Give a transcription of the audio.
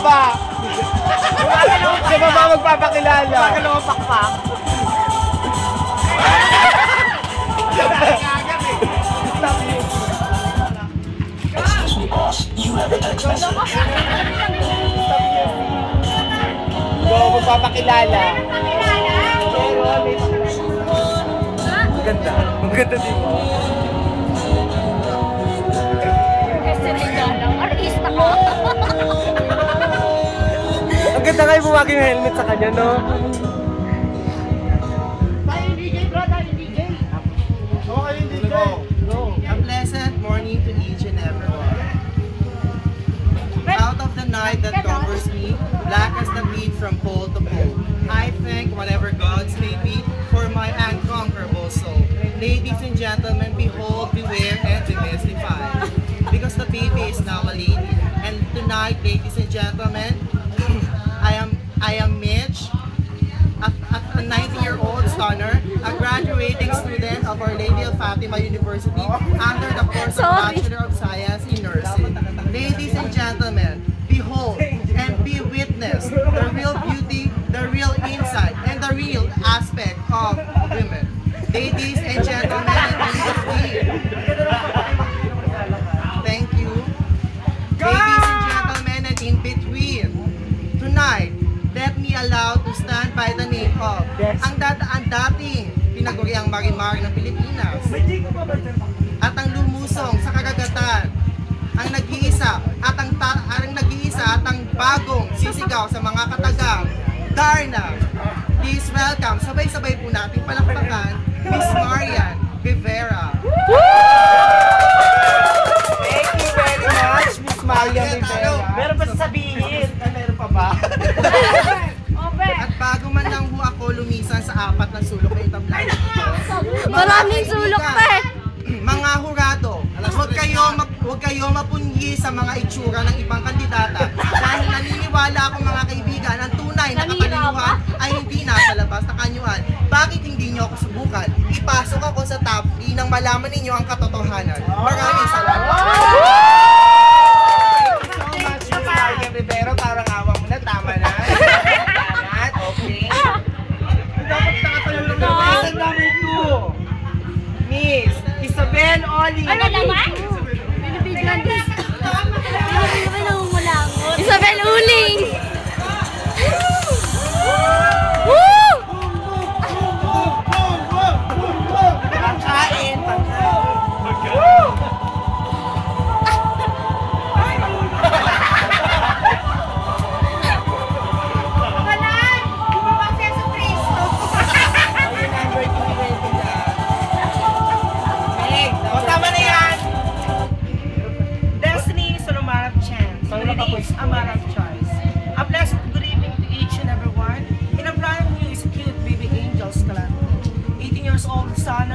baba. Sa baba magpapakilala. Gumagalawang pakpak. Excuse me, boss. You have a text message. So, magpapakilala. Ang ganda. Ang ganda din. Artista ko. Ang ganda kayo bumagi ng helmet sa kanya, no? A pleasant morning to each and everyone. Out of the night that covers me, black as the beat from pole to pole, I thank whatever gods may be for my unconquerable soul. Ladies and gentlemen, behold, beware, and demystify. Because the baby is now a lady. And tonight, ladies and gentlemen, I am Mitch, a 90-year-old stunner, a graduating student of Our Lady of Fatima University under the course of Bachelor of Science in Nursing. Ladies and gentlemen, behold and be witness the real beauty, the real insight, and the real aspect of women. Ladies and gentlemen, thank you. Ladies and gentlemen, and in between, tonight, let me allow to stand by the name of ang dating pinaguriang Marimar ng Pilipinas at ang lumusong sa kagagatan, ang nag-iisa at ang bagong sisigaw sa mga katagang Darna. Please welcome, sabay-sabay po natin palakpakan, Miss Marian Rivera. Thank you very much, Miss Marian Rivera. Meron pa sasabihin. Meron pa ba? At bago man lang ho ako lumisan sa apat na sulok na itablan. Maraming sulok pa eh. Mga hurado, huwag kayo mapunyi sa mga itsura ng ibang kandidata dahil naniniwala ako mga kaibigan, ang tunay na kapalinuhan ay hindi nasa labas na kanyuan. Bakit hindi nyo ako subukan? Ipasok ako sa top 3 nang malaman ninyo ang katotohanan. Maraming salamat. Thank you so much, Miss Marian Rivera. Parang awa mo na, tama na. Okay. Dapat nakatayo lang na. Number 2, Miss Isabel Oli. Ano naman? Isabel Uling! Woo! Pagkain, a matter of choice. A blessed good evening to each and everyone. In a brand new is cute baby angel Scalante. 18 years old son